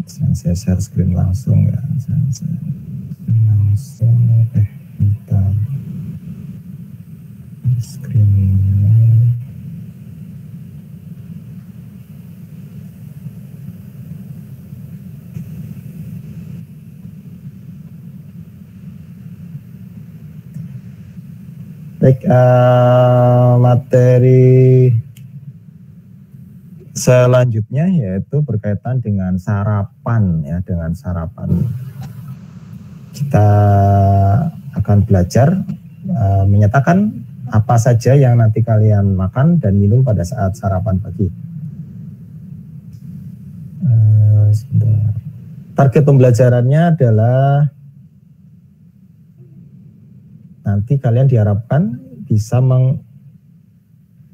Saya share screen langsung ya. Langsung kita screen-nya. Baik, materi selanjutnya yaitu berkaitan dengan sarapan ya, dengan sarapan. Kita akan belajar menyatakan apa saja yang nanti kalian makan dan minum pada saat sarapan pagi. Target pembelajarannya adalah nanti kalian diharapkan bisa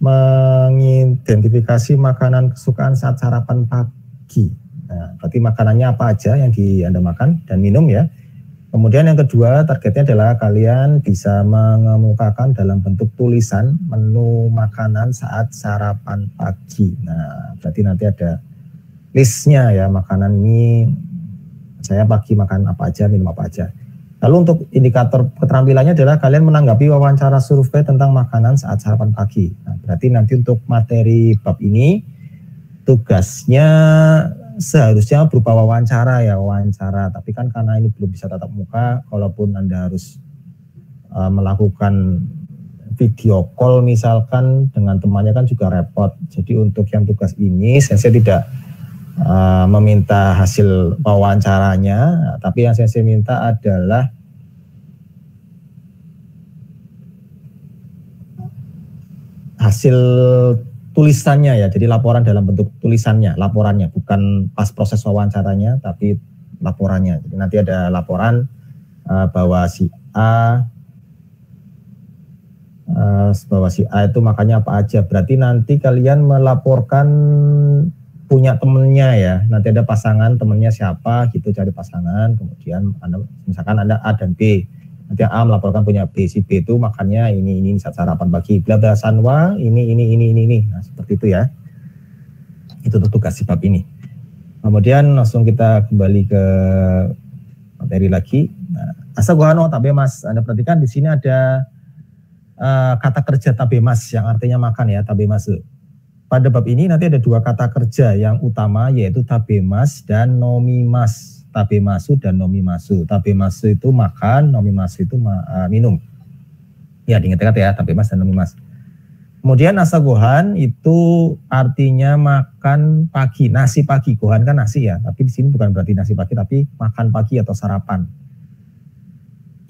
mengidentifikasi makanan kesukaan saat sarapan pagi. Nah, berarti makanannya apa aja yang Anda makan dan minum ya. Kemudian yang kedua, targetnya adalah kalian bisa mengemukakan dalam bentuk tulisan menu makanan saat sarapan pagi. Nah, berarti nanti ada listnya ya, makanan ini saya pagi makan apa aja, minum apa aja. Lalu untuk indikator keterampilannya adalah kalian menanggapi wawancara survei tentang makanan saat sarapan pagi. Nah, berarti nanti untuk materi bab ini tugasnya seharusnya berupa wawancara ya, wawancara. Tapi kan karena ini belum bisa tatap muka, kalaupun Anda harus melakukan video call misalkan dengan temannya kan juga repot. Jadi untuk yang tugas ini saya tidak meminta hasil wawancaranya, tapi yang saya minta adalah hasil tulisannya ya, jadi laporan dalam bentuk tulisannya, laporannya bukan pas proses wawancaranya, tapi laporannya. Jadi nanti ada laporan bahwa si A itu makannya apa aja. Berarti nanti kalian melaporkan punya temennya ya, nanti ada pasangan temennya siapa gitu, cari pasangan, kemudian misalkan Anda A dan B, nanti yang A melaporkan punya B, si B itu makannya ini saat sarapan pagi, bla bla sanwa ini, nah seperti itu ya. Itu tugas si bab ini. Kemudian langsung kita kembali ke materi lagi. Nah, asagohano tabemas, Anda perhatikan di sini ada kata kerja tabemas yang artinya makan ya, tabemasu. Pada bab ini nanti ada dua kata kerja yang utama yaitu tabemas dan nomimas. Tabemasu dan nomimasu. Tabemasu itu makan, nomimasu itu minum. Ya diingat-ingat ya, tabemas dan nomimas. Kemudian asagohan itu artinya makan pagi, nasi pagi. Gohan kan nasi ya, tapi di sini bukan berarti nasi pagi, tapi makan pagi atau sarapan.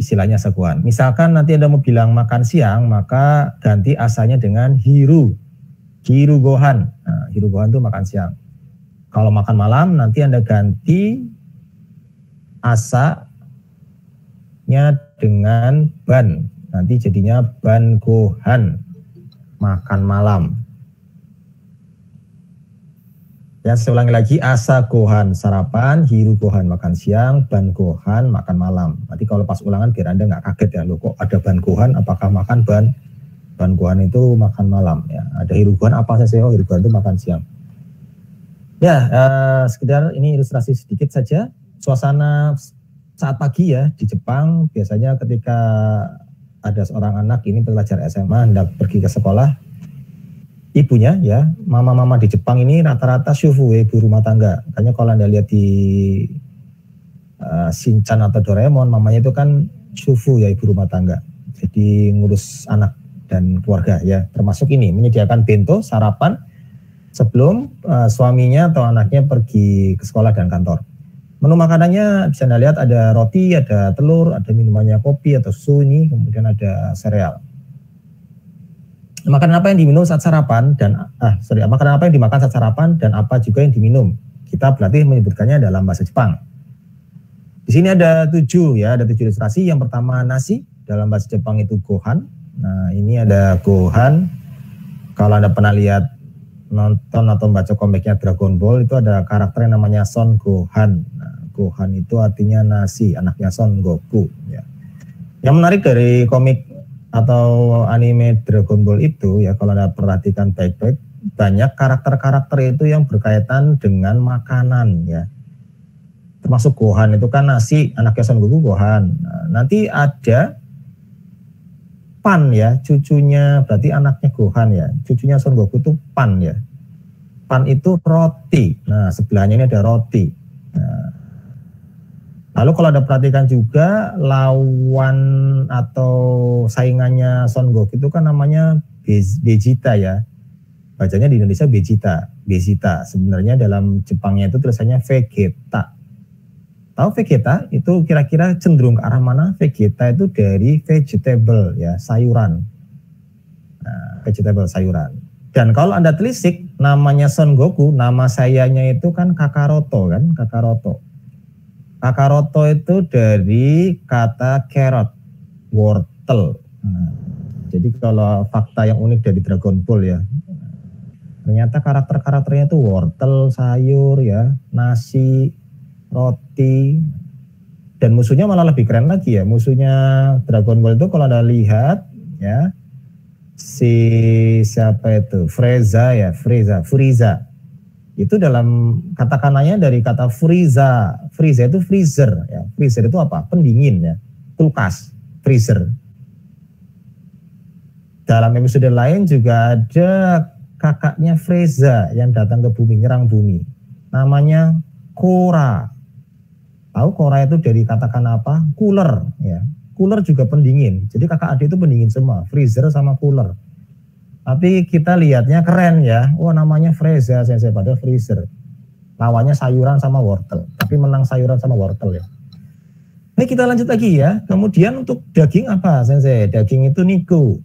Istilahnya asagohan. Misalkan nanti Anda mau bilang makan siang, maka ganti asanya dengan hiru. Hiru gohan. Nah, hiru gohan itu makan siang. Kalau makan malam nanti Anda ganti asanya dengan ban. Nanti jadinya ban gohan, makan malam. Ya, saya ulangi lagi, asa gohan sarapan, hiru gohan makan siang, ban gohan makan malam. Nanti kalau pas ulangan biar Anda nggak kaget ya, loh kok ada ban gohan, apakah makan ban? Ban gohan itu makan malam ya. Ada hiru gohan apa saja? Oh, hiru gohan itu makan siang. Ya, sekedar ini ilustrasi sedikit saja. Suasana saat pagi ya di Jepang biasanya ketika ada seorang anak ini pelajar SMA hendak pergi ke sekolah, ibunya ya, mama-mama di Jepang ini rata-rata shufu, ibu rumah tangga. Makanya kalau Anda lihat di Shinchan atau Doraemon, mamanya itu kan shufu ya, ibu rumah tangga. Jadi ngurus anak dan keluarga ya, termasuk ini menyediakan bento sarapan sebelum suaminya atau anaknya pergi ke sekolah dan kantor. Menu makanannya bisa Anda lihat ada roti, ada telur, ada minumannya kopi atau susu ini, kemudian ada sereal. Makanan apa yang diminum saat sarapan dan makanan apa yang dimakan saat sarapan dan apa juga yang diminum. Kita berarti menyebutkannya dalam bahasa Jepang. Di sini ada 7 ya, ada 7 ilustrasi. Yang pertama nasi, dalam bahasa Jepang itu gohan. Nah, ini ada gohan. Kalau Anda pernah lihat nonton atau baca komiknya Dragon Ball, itu ada karakter yang namanya Son Gohan. Nah, Gohan itu artinya nasi, anaknya Son Goku ya. Yang menarik dari komik atau anime Dragon Ball itu ya, kalau Anda perhatikan baik-baik, banyak karakter-karakter itu yang berkaitan dengan makanan ya. termasuk Gohan itu kan nasi, anaknya Son Goku Gohan. Nah, nanti ada Pan ya, cucunya, berarti anaknya Gohan ya, cucunya Son Goku itu Pan ya. Pan itu roti. Nah, sebelahnya ini ada roti. Nah, lalu kalau ada perhatikan juga lawan atau saingannya Son Goku itu kan namanya Vegeta ya. Bacanya di Indonesia Vegeta. Sebenarnya dalam Jepangnya itu tulisannya Vegeta. Tahu Vegeta itu kira-kira cenderung ke arah mana? Vegeta itu dari vegetable ya, sayuran. Nah, vegetable sayuran. Dan kalau Anda telisik namanya Son Goku, nama sayanya itu kan Kakaroto kan, Kakaroto. Kakaroto itu dari kata carrot, wortel. Nah, jadi kalau fakta yang unik dari Dragon Ball ya, ternyata karakter-karakternya itu wortel, sayur ya, nasi, roti, dan musuhnya malah lebih keren lagi ya. Musuhnya Dragon Ball itu kalau Anda lihat ya, si siapa itu? Frieza ya, Frieza. Itu dalam katakanannya dari kata Frieza. Frieza itu freezer ya. Freezer itu apa? Pendingin ya. Kulkas, freezer. Dalam episode lain juga ada kakaknya Frieza yang datang ke bumi, nyerang bumi. Namanya Korra. Tahu Korra itu dari katakan apa? Cooler ya. Cooler juga pendingin. Jadi kakak adik itu pendingin semua, freezer sama cooler. Tapi kita lihatnya keren ya. Oh, namanya Frieza Sensei, padahal freezer. Lawannya sayuran sama wortel. Tapi menang sayuran sama wortel ya. Nah, kita lanjut lagi ya. Kemudian untuk daging apa Sensei? Daging itu niku.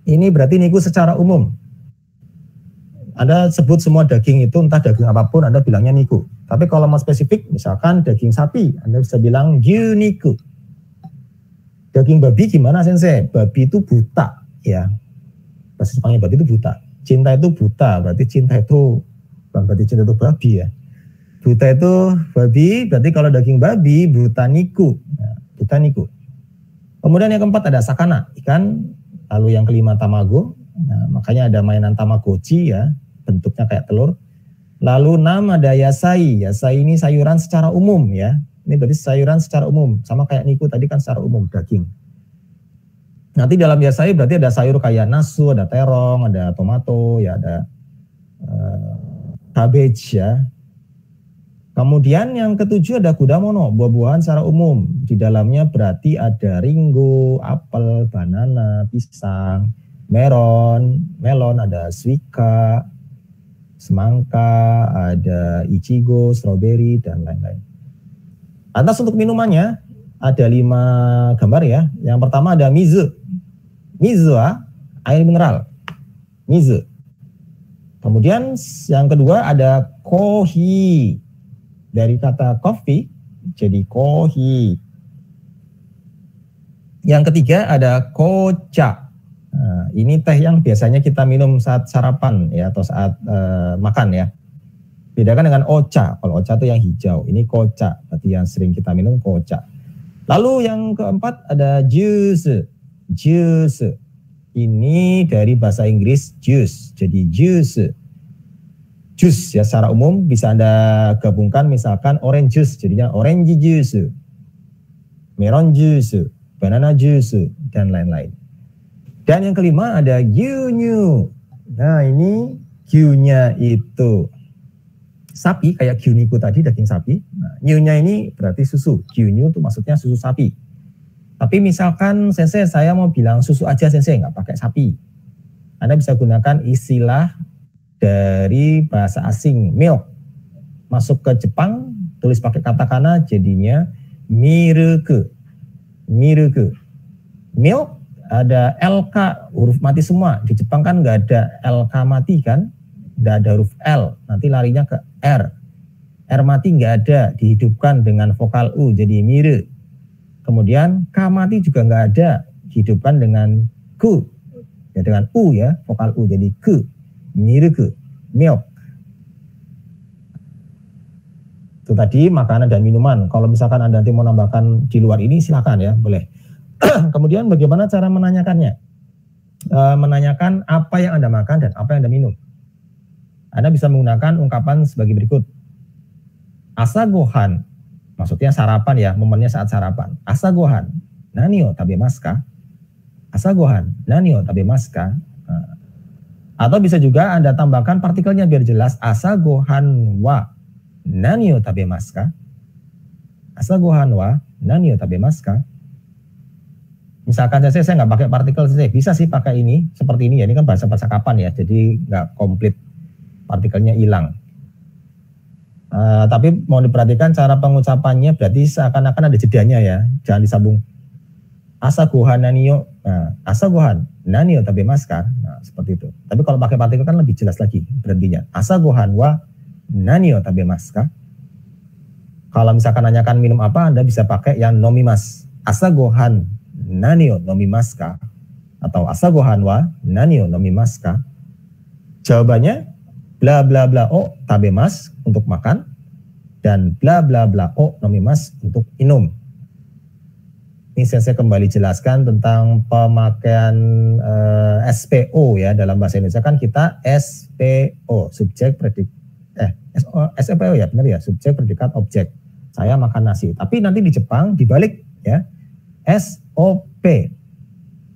Ini berarti niku secara umum. Anda sebut semua daging itu, entah daging apapun, Anda bilangnya niku. Tapi kalau mau spesifik, misalkan daging sapi, Anda bisa bilang niku. Daging babi gimana Sensei? Babi itu buta ya. Bahasa Jepangnya babi itu buta. Cinta itu buta, berarti cinta itu bukan berarti cinta itu babi ya. Buta itu babi, berarti kalau daging babi buta niku. Nah, buta niku. Kemudian yang keempat ada sakana, ikan. Lalu yang kelima tamago. Nah, makanya ada mainan tamagotchi ya. Bentuknya kayak telur. Lalu nama ada yasai. Yasai ini sayuran secara umum ya. Ini berarti sayuran secara umum. Sama kayak niku tadi kan secara umum, daging. Nanti dalam yasai berarti ada sayur kayak nasu, ada terong, ada tomato, ya ada cabbage ya. Kemudian yang ketujuh ada kudamono, buah-buahan secara umum. Di dalamnya berarti ada ringgo, apel, banana, pisang, melon, ada suika, semangka, ada ichigo, strawberry, dan lain-lain. Lantas untuk minumannya ada 5 gambar ya. Yang pertama ada mizu. Mizu air mineral. Mizu. Kemudian yang kedua ada kohi. Dari kata coffee jadi kohi. Yang ketiga ada kocha. Nah, ini teh yang biasanya kita minum saat sarapan ya atau saat makan ya. Bedakan dengan ocha. Kalau ocha itu yang hijau, ini kocha. Berarti yang sering kita minum kocha. Lalu yang keempat ada juice. Juice. Ini dari bahasa Inggris juice. Jadi juice. Jus ya secara umum bisa Anda gabungkan misalkan orange juice jadinya orange juice, melon juice, banana juice, dan lain-lain. Dan yang kelima ada gyunyu. Nah ini gyunya itu sapi kayak gyuniku tadi daging sapi. Nah, nyunya ini berarti susu. Gyunyu itu maksudnya susu sapi. Tapi misalkan Sensei saya mau bilang susu aja Sensei nggak pakai sapi. Anda bisa gunakan istilah dari bahasa asing milk masuk ke Jepang tulis pakai katakana jadinya miruku. Milk ada LK huruf mati semua. Di Jepang kan nggak ada LK mati kan, nggak ada huruf L, nanti larinya ke R mati nggak ada, dihidupkan dengan vokal U jadi miru. Kemudian K mati juga nggak ada, dihidupkan dengan ku ya, dengan U ya, vokal U jadi ku. Miruku, milk. Itu tadi makanan dan minuman. Kalau misalkan Anda nanti mau nambahkan di luar ini silakan ya, boleh. Kemudian bagaimana cara menanyakannya? Menanyakan apa yang Anda makan dan apa yang Anda minum. Anda bisa menggunakan ungkapan sebagai berikut. Asa gohan Maksudnya sarapan ya, momennya saat sarapan. Asagohan, nanio tabemasu ka? Asagohan, nanio tabemasu ka? Nah, atau bisa juga Anda tambahkan partikelnya biar jelas. Asagohan wa nanio tabemasu ka? Asagohan wa nanio tabemasu ka? Misalkan saya nggak pakai partikel, saya bisa sih pakai ini seperti ini ya. Ini kan bahasa percakapan ya, jadi nggak komplit, partikelnya hilang. Tapi mau diperhatikan cara pengucapannya, berarti seakan-akan ada jedanya ya, jangan disambung. Asagohan nanio, asagohan nanio tabemasu ka? Nah, seperti itu. Tapi kalau pakai partikel kan lebih jelas lagi berhentinya. Asagohan wa nanio tabemasu ka? Kalau misalkan nanyakan minum apa, Anda bisa pakai yang nomimas. Asagohan nanio nomimasu ka? Atau asagohan wa nanio nomimasu ka? Jawabannya bla bla bla o tabemasu untuk makan dan bla bla bla o nomimasu untuk minum. Ini saya kembali jelaskan tentang pemakaian SPO ya, dalam bahasa Indonesia kan kita SPO, subjek predikat SPO ya, benar ya, subjek predikat objek. Saya makan nasi. Tapi nanti di Jepang dibalik ya. SOP,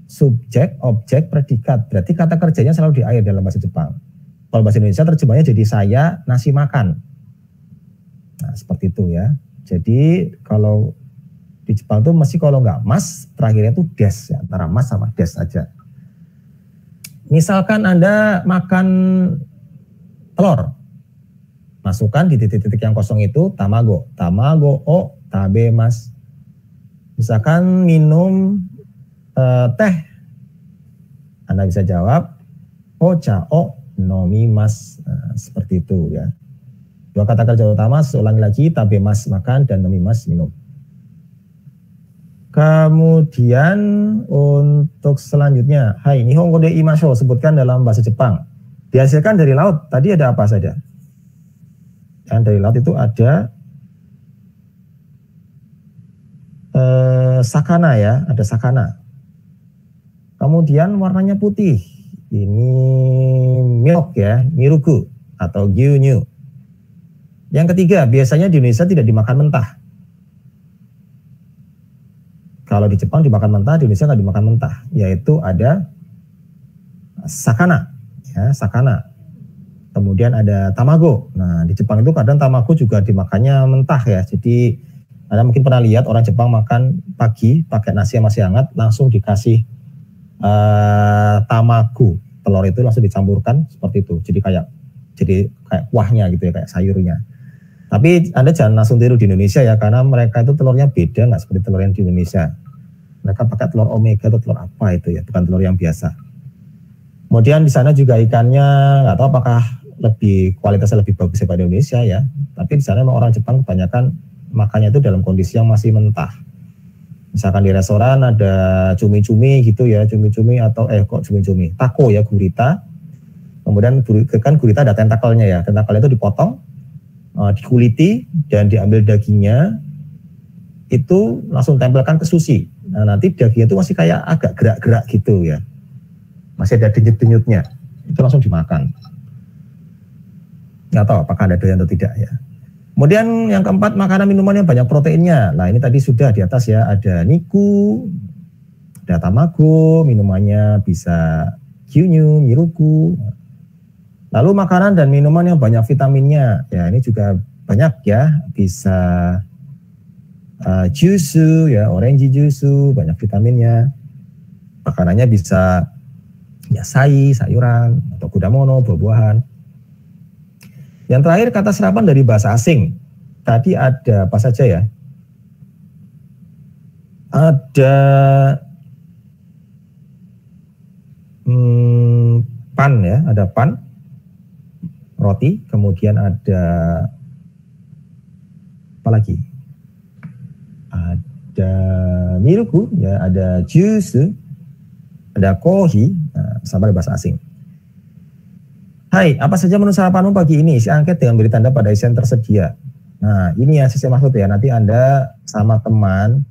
subjek, objek, predikat. Berarti kata kerjanya selalu di akhir dalam bahasa Jepang. Kalau bahasa Indonesia terjemahnya jadi saya nasi makan. Nah, seperti itu ya. Jadi kalau di Jepang tuh mesti kalau nggak mas, terakhirnya tuh des ya, antara mas sama des aja. Misalkan Anda makan telur, masukkan di titik-titik yang kosong itu tamago. Tamago o tabemasu. Misalkan minum teh, Anda bisa jawab ocha o nomimasu. Nah, seperti itu ya. Dua kata kerja utama, seulangi lagi, tabemasu makan dan nomimasu minum. Kemudian untuk selanjutnya, hai nihongo de imashou, sebutkan dalam bahasa Jepang. Dihasilkan dari laut, tadi ada apa saja? Dan dari laut itu ada sakana ya, ada sakana. Kemudian warnanya putih, ini milk ya, miruku atau gyunyu. Yang ketiga, biasanya di Indonesia tidak dimakan mentah. Kalau di Jepang dimakan mentah, di Indonesia nggak dimakan mentah, yaitu ada sakana, ya sakana. Kemudian ada tamago. Nah di Jepang itu kadang tamago juga dimakannya mentah ya. Jadi Anda mungkin pernah lihat orang Jepang makan pagi pakai nasi yang masih hangat, langsung dikasih tamago, telur itu langsung dicampurkan seperti itu. Jadi kayak kuahnya gitu ya, kayak sayurnya. Tapi Anda jangan langsung tiru di Indonesia ya, karena mereka itu telurnya beda, nggak seperti telur yang di Indonesia. Mereka pakai telur omega atau telur apa itu ya, bukan telur yang biasa. Kemudian di sana juga ikannya nggak tahu apakah kualitasnya lebih bagus daripada Indonesia ya. Tapi di sana memang orang Jepang kebanyakan makannya itu dalam kondisi yang masih mentah. Misalkan di restoran ada cumi-cumi gitu ya, cumi-cumi atau cumi-cumi, taco ya, gurita. Kemudian kan gurita ada tentakelnya ya, tentakelnya itu dipotong, dikuliti dan diambil dagingnya, itu langsung tempelkan ke sushi. Nah nanti dagingnya itu masih kayak agak gerak-gerak gitu ya, masih ada denyut-denyutnya, itu langsung dimakan. Nggak tahu apakah ada doyan atau tidak ya. Kemudian yang keempat, makanan minuman yang banyak proteinnya. Nah ini tadi sudah di atas ya, ada niku, ada tamago, minumannya bisa gyunyu, miruku. Lalu makanan dan minuman yang banyak vitaminnya, ya ini juga banyak ya, bisa jusu ya, orange jusu, banyak vitaminnya. Makanannya bisa yasai, sayuran, atau kudamono, buah-buahan. Yang terakhir kata serapan dari bahasa asing. Tadi ada apa saja ya? Ada pan ya, ada pan, roti, kemudian ada apa lagi? Ada miruku ya, ada juice, ada kohi, sama dari bahasa asing. Hai, apa saja menu sarapanmu pagi ini? Isi angket dengan beri tanda pada isi yang tersedia. Nah, ini yang saya maksud ya. Nanti Anda sama teman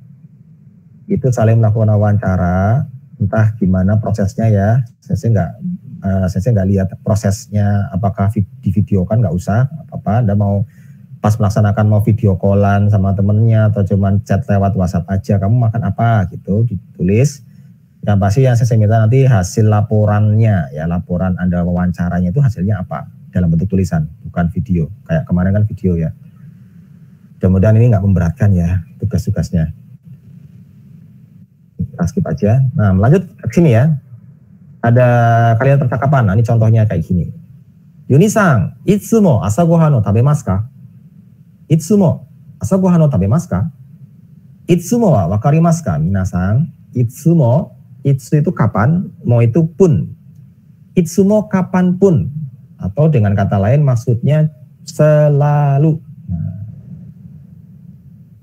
itu saling melakukan wawancara, entah gimana prosesnya ya. Saya nggak lihat prosesnya, apakah divideokan, nggak usah, apa-apa. Anda mau pas melaksanakan mau video callan sama temennya atau cuman chat lewat WhatsApp aja, kamu makan apa gitu, ditulis. Yang pasti yang saya minta nanti hasil laporannya, ya laporan Anda wawancaranya itu hasilnya apa, dalam bentuk tulisan, bukan video. Kayak kemarin kan video ya. Mudah-mudahan ini nggak memberatkan ya tugas-tugasnya. Kita skip aja. Nah, lanjut ke sini ya. Ada kalian percakapan, nah, ini contohnya kayak gini. Yuni-san, itsumo asagohan no tabemasu ka? Itsumo asagohan no tabemasu ka? Itsumo wa wakarimasu ka, minasan? Itsumo, itsu itu kapan, mo itu pun. Itsumo kapanpun, atau dengan kata lain maksudnya selalu. Nah,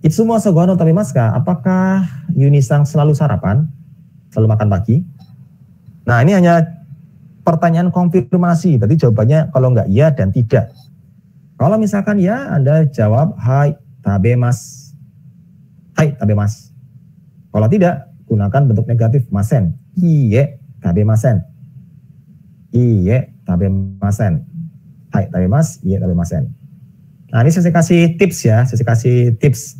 itsumo asagohan no tabemasu ka? Apakah Yuni-san selalu sarapan? Selalu makan pagi? Nah, ini hanya pertanyaan konfirmasi, berarti jawabannya kalau enggak ya dan tidak. Kalau misalkan ya, Anda jawab hai tabemasu. Hai tabemasu. Kalau tidak, gunakan bentuk negatif masen. Iye tabemasen. Iye tabemasen. Hai tabemasu, iye tabemasen. Nah, ini saya kasih tips ya, saya kasih tips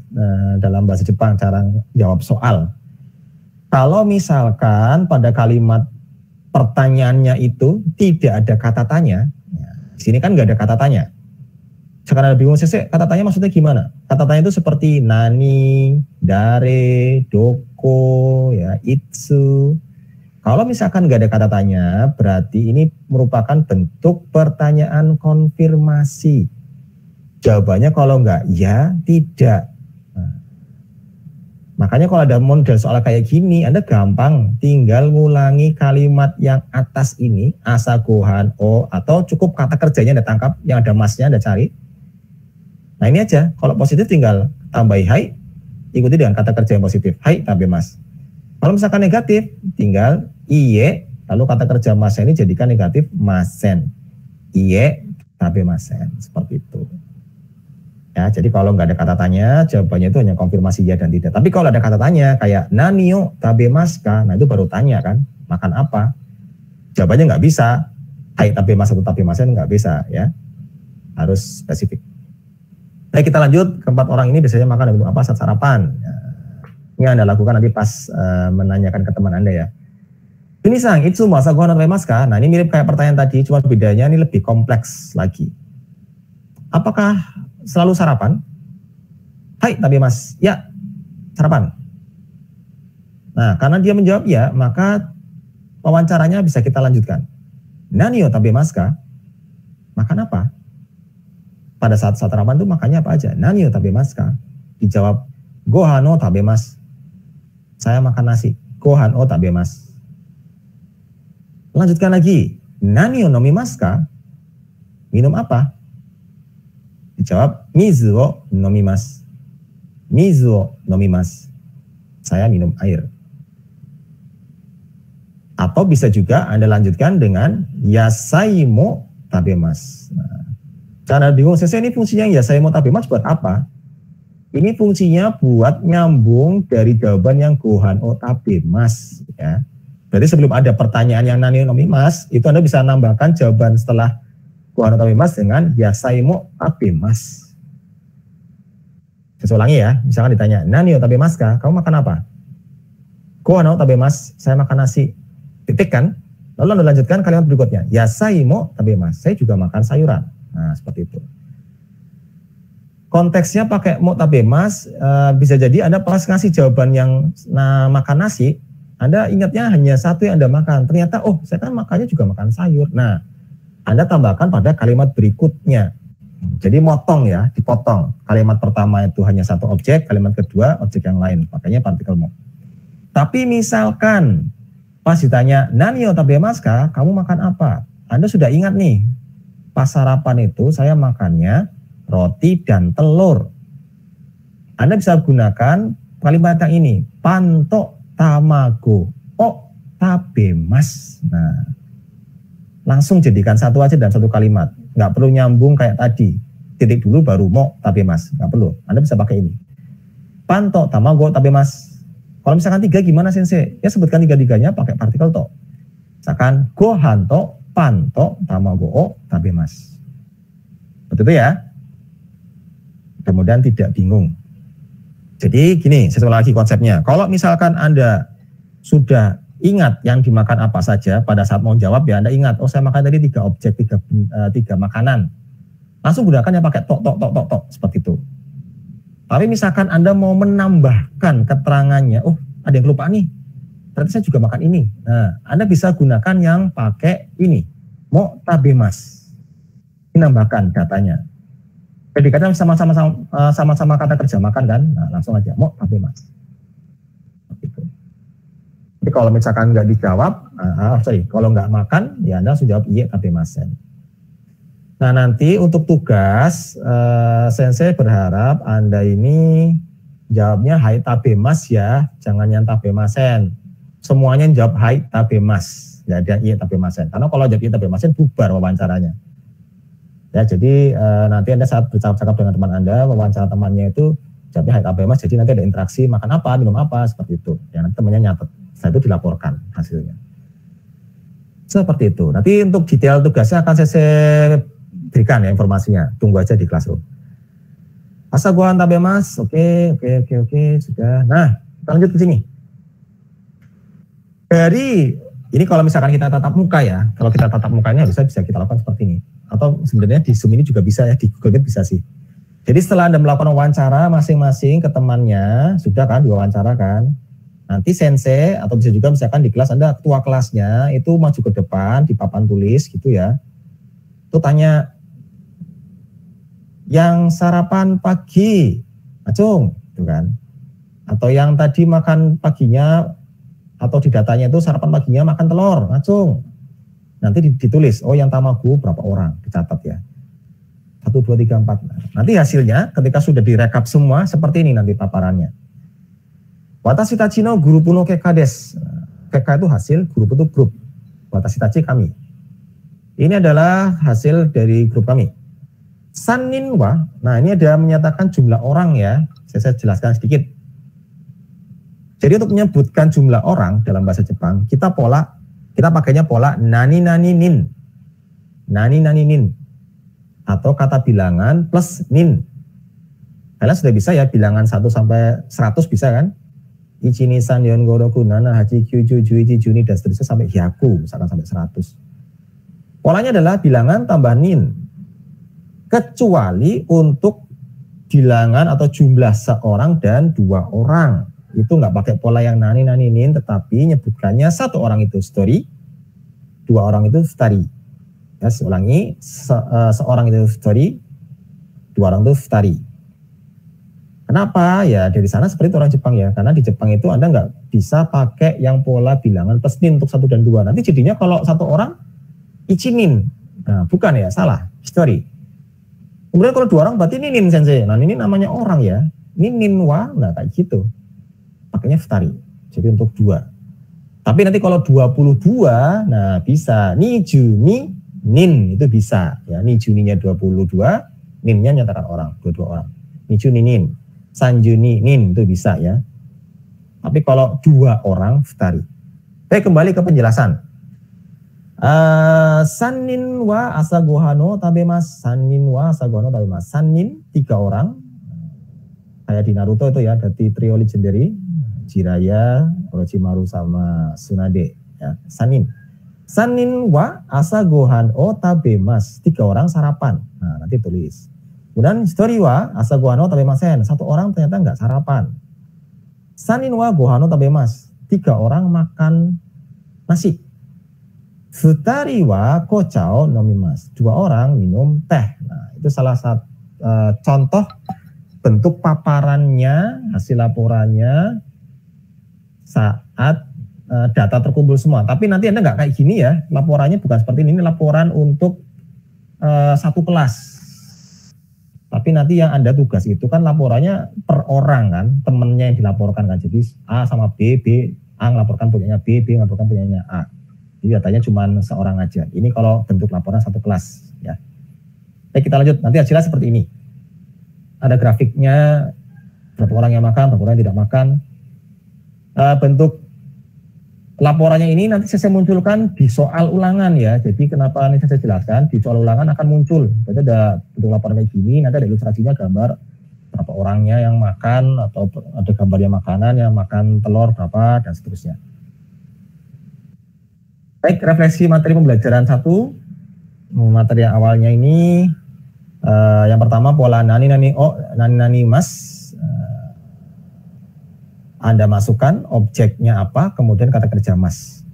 dalam bahasa Jepang cara jawab soal. Kalau misalkan pada kalimat pertanyaannya itu tidak ada kata tanya, ya, di sini kan nggak ada kata tanya. Sekarang ada bingung, Sese, kata tanya maksudnya gimana? Kata tanya itu seperti nani, dare, doko, ya, itsu. Kalau misalkan nggak ada kata tanya, berarti ini merupakan bentuk pertanyaan konfirmasi. Jawabannya kalau nggak ya, tidak. Makanya kalau ada model soal kayak gini, Anda gampang tinggal ngulangi kalimat yang atas ini, asagohan, o, atau cukup kata kerjanya Anda tangkap, yang ada masnya Anda cari. Nah ini aja, kalau positif tinggal tambahi hai, ikuti dengan kata kerja yang positif, hai tabemas. Kalau misalkan negatif, tinggal iye, lalu kata kerja masnya ini jadikan negatif masen. Iye tabemasen, seperti itu. Ya, jadi kalau nggak ada kata tanya, jawabannya itu hanya konfirmasi ya dan tidak. Tapi kalau ada kata tanya kayak nanio tabemasu ka, nah itu baru tanya kan, makan apa? Jawabannya nggak bisa, hai tabemasu atau tabemasen nggak bisa ya, harus spesifik. Nah kita lanjut, keempat orang ini biasanya makan untuk apa saat sarapan. Ya, ini Anda lakukan nanti pas menanyakan ke teman Anda ya. Ini sang, itsumo asagohan no tabemasu ka? Nah ini mirip kayak pertanyaan tadi, cuma bedanya ini lebih kompleks lagi. Apakah selalu sarapan? Hai tabemasu, ya sarapan. Nah karena dia menjawab ya, maka wawancaranya bisa kita lanjutkan. Nani o tabemasu ka? Makan apa? Pada saat sarapan itu makannya apa aja? Nani o tabemasu ka? Dijawab gohan o tabemasu. Saya makan nasi. Gohan o tabemasu. Lanjutkan lagi. Nani o nomimasu ka? Minum apa? Dijawab mizu o nomimasu. Mizu o nomimasu. Saya minum air. Atau bisa juga Anda lanjutkan dengan yasai mo tabemasu. Nah, cara bingung, saya ini fungsinya yasai mo tabemasu buat apa? Ini fungsinya buat nyambung dari jawaban yang gohan o tabemasu ya. Berarti sebelum ada pertanyaan yang nani o nomimasu, itu Anda bisa nambahkan jawaban setelah gohan o tabemasu dengan yasai mo tabemasu. Saya ulangi ya, misalkan ditanya, nani o tabemasu ka? Kamu makan apa? Gohan o tabemasu, saya makan nasi. Titik kan? Lalu Anda lanjutkan kalimat berikutnya, yasai mo tabemasu, saya juga makan sayuran. Nah, seperti itu. Konteksnya pakai mo tabemasu, bisa jadi Anda pas ngasih jawaban yang makan nasi, Anda ingatnya hanya satu yang Anda makan. Ternyata, oh saya kan makannya juga makan sayur. Nah, Anda tambahkan pada kalimat berikutnya. Jadi motong ya, dipotong. Kalimat pertama itu hanya satu objek, kalimat kedua objek yang lain. Makanya partikel mo. Tapi misalkan pas ditanya, nani o tabemasu ka? Kamu makan apa? Anda sudah ingat nih, pas sarapan itu saya makannya roti dan telur. Anda bisa gunakan kalimat yang ini, panto tamago o tabemasu. Nah, langsung jadikan satu aja dalam satu kalimat. Nggak perlu nyambung kayak tadi. Titik dulu baru mo tabemasu. Nggak perlu. Anda bisa pakai ini. Panto tamago tabemasu. Kalau misalkan tiga gimana sensei? Ya sebutkan tiga-tiganya pakai partikel to. Misalkan gohan to, panto tamago o tabemasu. Betul itu ya. kemudian tidak bingung. Jadi gini, saya ulang lagi konsepnya. Kalau misalkan Anda sudah ingat yang dimakan apa saja pada saat mau jawab ya, Anda ingat, oh saya makan tadi 3 objek, 3 makanan. Langsung gunakan yang pakai tok, seperti itu. Tapi misalkan Anda mau menambahkan keterangannya, oh ada yang kelupaan nih, berarti saya juga makan ini. Nah, Anda bisa gunakan yang pakai ini, mo tabemas. Menambahkan datanya. Predikatnya sama-sama kata kerja makan kan, nah, langsung aja mo tabemas. Gitu. Jadi kalau misalkan nggak dijawab, kalau nggak makan, ya Anda langsung jawab iya tabemasen. Nah nanti untuk tugas, Sensei berharap Anda ini jawabnya hai tabemas ya, jangan yang tabemasen. Semuanya jawab hai tabemas, ya ada iya tabemasen. Karena kalau jawab iya tabemasen bubar wawancaranya. Ya jadi nanti Anda saat bercakap-cakap dengan teman Anda, wawancara temannya itu jawabnya hai tabemas, jadi nanti ada interaksi makan apa, minum apa, seperti itu. Ya nanti temannya nyatet, setelah itu dilaporkan hasilnya. Seperti itu. Nanti untuk detail tugasnya akan saya berikan ya informasinya, tunggu aja di Classroom. Asagohan tabemas, oke, sudah. Nah, kita lanjut ke sini. Dari ini kalau misalkan kita tatap muka ya, kalau kita tatap mukanya bisa kita lakukan seperti ini. Atau sebenarnya di Zoom ini juga bisa ya, di Google Meet bisa sih. Jadi setelah Anda melakukan wawancara masing-masing ke temannya, sudah kan diwawancara kan, nanti sensei atau bisa juga misalkan di kelas Anda ketua kelasnya itu maju ke depan di papan tulis gitu ya. Itu tanya, yang sarapan pagi, Acung, gitu kan. Atau yang tadi makan paginya atau di datanya itu sarapan paginya makan telur, Acung. Nanti ditulis, oh yang tamago berapa orang, dicatat ya. 1, 2, 3, 4. Nanti hasilnya ketika sudah direkap semua seperti ini nanti paparannya. Watashi tachi no guru no keka desu. Keka itu hasil, guru itu grup. Watashi tachi kami. Ini adalah hasil dari grup kami. Sannin wa, nah ini ada menyatakan jumlah orang ya. Saya jelaskan sedikit. Jadi untuk menyebutkan jumlah orang dalam bahasa Jepang, kita pakainya pola nani nani nin. Nani nani nin. Atau kata bilangan plus nin. Kalian sudah bisa ya bilangan 1 sampai 100 bisa kan? Ichi ni san yon go roku nana hachi kyuju juichi juni dan seterusnya sampai hyaku misalkan sampai 100. Polanya adalah bilangan tambah nin. Kecuali untuk bilangan atau jumlah seorang dan 2 orang. Itu nggak pakai pola yang nani nani nin, tetapi nyebutkannya 1 orang itu story, 2 orang itu futari. Ya, ulangi, seorang itu story, 2 orang itu futari. Kenapa? Ya dari sana seperti itu orang Jepang ya, karena di Jepang itu Anda nggak bisa pakai yang pola bilangan plus nin untuk 1 dan 2. Nanti jadinya kalau 1 orang ichinin, nah bukan ya, salah, story. Kemudian kalau 2 orang berarti ninin sensei. Nah ini namanya orang ya, ninin wa, nah kayak gitu. Pakainya futari, jadi untuk 2. Tapi nanti kalau 22, nah bisa niju ni nin itu bisa ya, niju ninya 22, ninnya nyatakan orang, 22 orang. Niju ni nin, sanju ni nin itu bisa ya. Tapi kalau 2 orang futari. Baik, kembali ke penjelasan. Sannin wa asagohano tabemas, sannin wa asagohano tabemas. Sannin 3 orang. Kayak di Naruto itu ya, ada trio legendary. Jiraiya, Orochimaru sama Tsunade ya. Sannin wa asagohan o tabemas, 3 orang sarapan. Nah, nanti tulis. Kemudian story wa asagohan o tabemasen, 1 orang ternyata enggak sarapan. Sannin wa gohan o tabemas, 3 orang makan nasi. Futari wa kocha o nomimas, 2 orang minum teh. Nah, itu salah satu contoh bentuk paparannya, hasil laporannya saat data terkumpul semua. Tapi nanti Anda nggak kayak gini ya, laporannya bukan seperti ini laporan untuk 1 kelas. Tapi nanti yang Anda tugas itu kan laporannya per orang kan, temennya yang dilaporkan kan. Jadi A sama B A ngelaporkan punyanya B ngelaporkan punyanya A. Jadi datanya cuma seorang aja. Ini kalau bentuk laporan 1 kelas ya. Baik, kita lanjut. Nanti hasilnya seperti ini. Ada grafiknya, berapa orang yang makan, berapa orang yang tidak makan. Bentuk laporannya ini nanti saya munculkan di soal ulangan ya. Jadi kenapa ini saya jelaskan, di soal ulangan akan muncul. Jadi ada bentuk laporan kayak gini, nanti ada ilustrasinya gambar orangnya yang makan, atau ada gambarnya makanan yang makan telur berapa, dan seterusnya. Baik, refleksi materi pembelajaran 1. Materi yang awalnya ini, yang pertama pola nani-nani mas. Anda masukkan objeknya apa, kemudian kata kerja mas.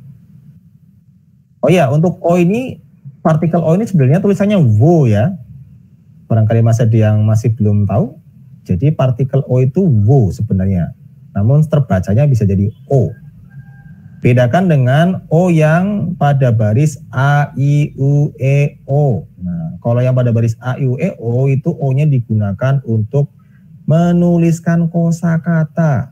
Oh ya, untuk O ini, partikel O ini sebenarnya tulisannya wo ya. Barangkali Mas Adi yang masih belum tahu. Jadi partikel O itu wo sebenarnya. Namun terbacanya bisa jadi O. Bedakan dengan O yang pada baris A, I, U, E, O. Nah, kalau yang pada baris A, I, U, E, O itu O-nya digunakan untuk menuliskan kosakata.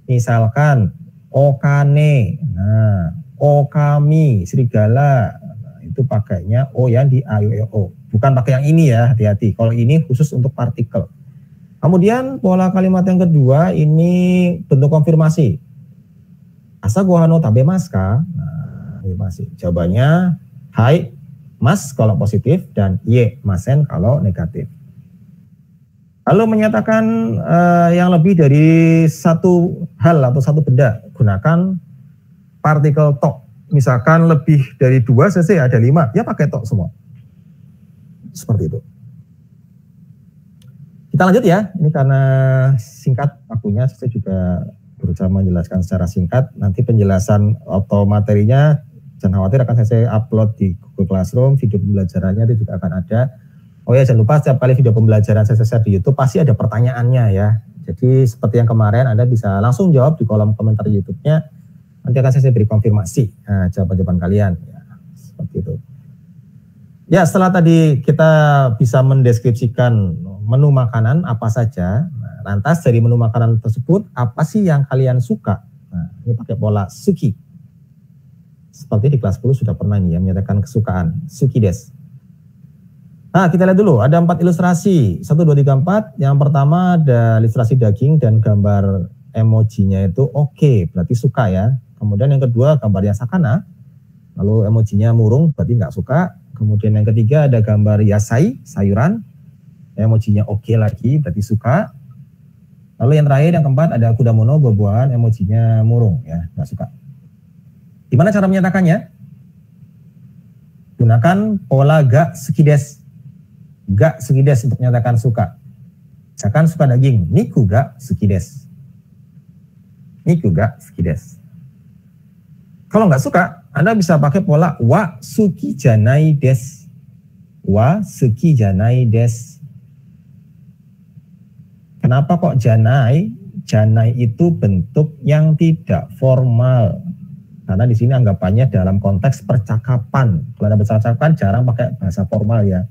Misalkan okane, nah okami, serigala, nah, itu pakainya O yang di A, I, U, E, O. Bukan pakai yang ini ya, hati-hati. Kalau ini khusus untuk partikel. Kemudian pola kalimat yang kedua ini bentuk konfirmasi. Asa gohano tabemasu ka? Nah, konfirmasi. Jawabannya hai mas kalau positif dan ye masen kalau negatif. Lalu menyatakan yang lebih dari satu hal atau satu benda, gunakan partikel to. Misalkan lebih dari 2 cc ada 5, ya pakai to semua. Seperti itu. Kita lanjut ya, ini karena singkat waktunya, saya juga berusaha menjelaskan secara singkat. Nanti penjelasan atau materinya jangan khawatir, akan saya upload di Google Classroom, video pembelajarannya itu juga akan ada. Oh ya, jangan lupa setiap kali video pembelajaran saya share di YouTube pasti ada pertanyaannya ya. Jadi seperti yang kemarin, Anda bisa langsung jawab di kolom komentar YouTube-nya. Nanti akan saya beri konfirmasi jawaban-jawaban kalian. Ya, seperti itu. Ya, setelah tadi kita bisa mendeskripsikan menu makanan apa saja. Nah, lantas dari menu makanan tersebut, apa sih yang kalian suka? Nah, ini pakai pola suki. Seperti di kelas 10 sudah pernah nih ya, menyatakan kesukaan. Suki des. Nah, kita lihat dulu, ada 4 ilustrasi, 1, 2, 3, 4. Yang pertama ada ilustrasi daging dan gambar emojinya itu oke, berarti suka ya. Kemudian yang kedua gambarnya sakana, lalu emojinya murung, berarti nggak suka. Kemudian yang ketiga ada gambar yasai, sayuran, emojinya oke lagi, berarti suka. Lalu yang terakhir, yang keempat ada kudamono, buah-buahan, emojinya murung, ya nggak suka. Gimana cara menyatakannya? Gunakan pola ga sukides. Ga sukides untuk menyatakan suka. Misalkan suka daging, niku ga sukides. Niku ga sukides. Kalau nggak suka, Anda bisa pakai pola wa suki janai des. Wa suki janai des. Kenapa kok janai? Janai itu bentuk yang tidak formal. Karena di sini anggapannya dalam konteks percakapan. Kalau Anda bercakap jarang pakai bahasa formal ya.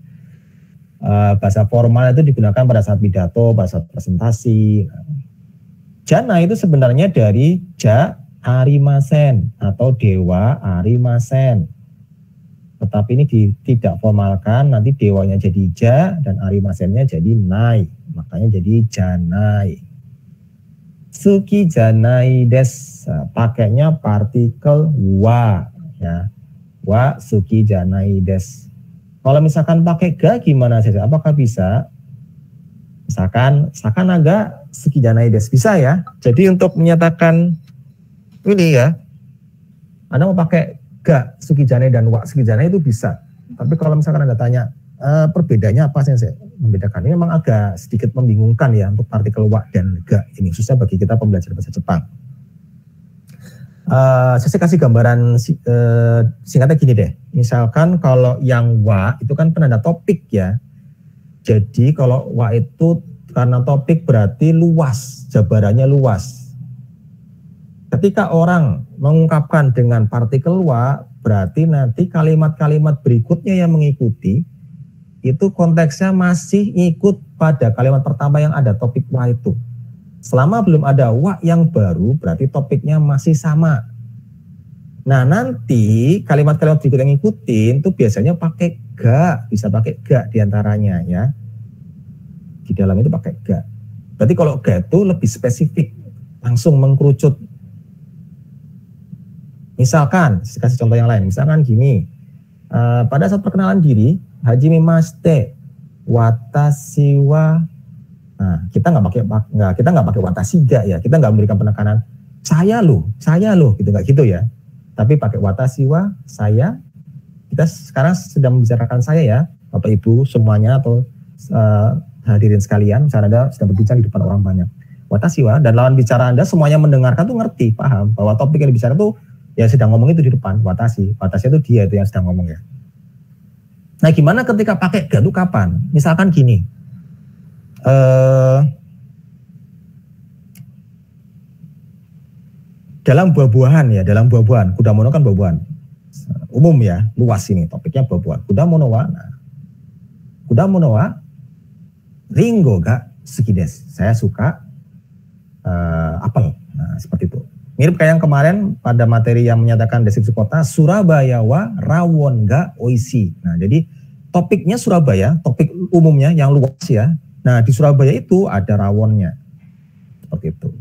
Bahasa formal itu digunakan pada saat pidato, pada saat presentasi. Jana itu sebenarnya dari ja arimasen atau dewa arimasen. Tetapi ini tidak formalkan, nanti dewanya jadi ja dan arimasennya jadi nai. Makanya jadi janai. Suki janai des, pakainya partikel wa ya. Wa suki janai des. Kalau misalkan pakai ga gimana saja? Apakah bisa? Misalkan sakanaga suki janai des, bisa ya. Jadi untuk menyatakan ini ya, Anda mau pakai ga suki janai dan wa suki janai itu bisa. Tapi kalau misalkan Anda tanya perbedaannya apa sih? Membedakan ini memang agak sedikit membingungkan ya untuk partikel wa dan ga ini, khususnya bagi kita pembelajar bahasa Jepang. Saya kasih gambaran singkatnya gini deh. Misalkan kalau yang wa itu kan penanda topik ya. Jadi kalau wa itu karena topik berarti luas, jabarannya luas. Ketika orang mengungkapkan dengan partikel wa, berarti nanti kalimat-kalimat berikutnya yang mengikuti itu konteksnya masih ikut pada kalimat pertama yang ada topik wa itu. Selama belum ada wa yang baru, berarti topiknya masih sama. Nah, nanti kalimat-kalimat berikut yang ngikutin itu biasanya pakai ga, bisa pakai ga diantaranya ya. Di dalam itu pakai ga. Berarti kalau ga itu lebih spesifik, langsung mengkerucut. Misalkan, saya kasih contoh yang lain. Misalkan gini, pada saat perkenalan diri, hajime mashite, watashi wa. Nah, kita nggak pakai watashi ga ya, kita nggak memberikan penekanan saya loh gitu, nggak gitu ya. Tapi pakai watashi wa, saya. Kita sekarang sedang membicarakan saya ya, Bapak Ibu semuanya atau hadirin sekalian, misalnya Anda sedang berbicara di depan orang banyak. Watashi wa, dan lawan bicara Anda semuanya mendengarkan tuh ngerti, paham bahwa topik yang dibicarakan tuh ya sedang ngomong itu di depan. Watashi itu dia itu yang sedang ngomong ya. Nah, gimana ketika pakai ga itu kapan? Misalkan gini, dalam buah-buahan ya, kudamono kan buah-buahan umum ya, luas ini topiknya buah-buahan. Kudamono wa ringo ga suki desu. Saya suka apel. Nah, seperti itu. Mirip kayak yang kemarin pada materi yang menyatakan deskripsi kota, Surabaya wa rawon ga oishi. Nah, jadi topiknya Surabaya, topik umumnya yang luas ya. Nah, di Surabaya itu ada rawonnya. Seperti itu.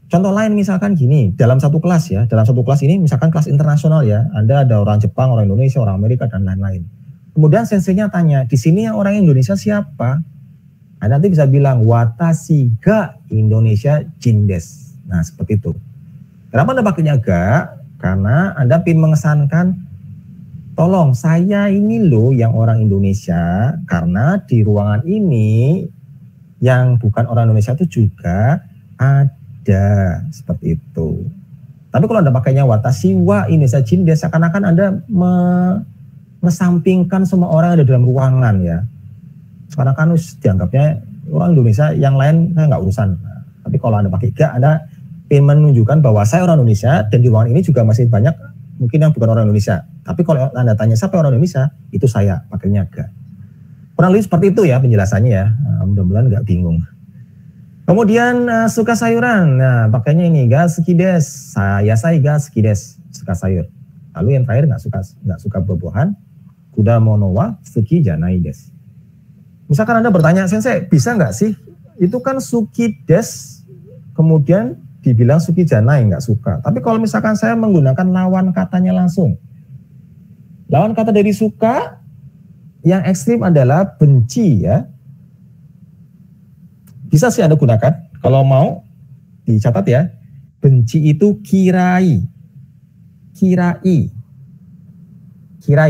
Contoh lain misalkan gini, dalam satu kelas ini misalkan kelas internasional ya, Anda ada orang Jepang, orang Indonesia, orang Amerika, dan lain-lain. Kemudian senseinya tanya, di sini yang orang Indonesia siapa? Anda nanti bisa bilang, watashi ga Indonesia jin desu. Nah, seperti itu. Kenapa Anda pakainya ga? Karena Anda ingin mengesankan, tolong saya ini loh yang orang Indonesia, karena di ruangan ini yang bukan orang Indonesia itu juga ada, seperti itu. Tapi kalau Anda pakainya watashi wa Indonesia jin desu, seakan-akan Anda mengesampingkan semua orang yang ada dalam ruangan ya. Sekarang kan dianggapnya orang Indonesia, yang lain saya nggak urusan. Nah, tapi kalau Anda pakai ga, Anda ingin menunjukkan bahwa saya orang Indonesia dan di ruangan ini juga masih banyak mungkin yang bukan orang Indonesia. Tapi kalau Anda tanya siapa orang Indonesia, itu saya pakainya ga. Kurang lebih seperti itu ya penjelasannya ya. Nah, mudah-mudahan nggak bingung. Kemudian suka sayuran, nah pakainya ini ga suki desu, yasai ga suki desu, suka sayur. Lalu yang terakhir nggak suka buah-buahan, kudamono wa suki janai desu. Misalkan Anda bertanya, sensei bisa nggak sih? Itu kan suki desu, kemudian dibilang suki janai nggak suka. Tapi kalau misalkan saya menggunakan lawan katanya langsung, lawan kata dari suka yang ekstrim adalah benci ya. Bisa sih Anda gunakan, kalau mau dicatat ya, benci itu kirai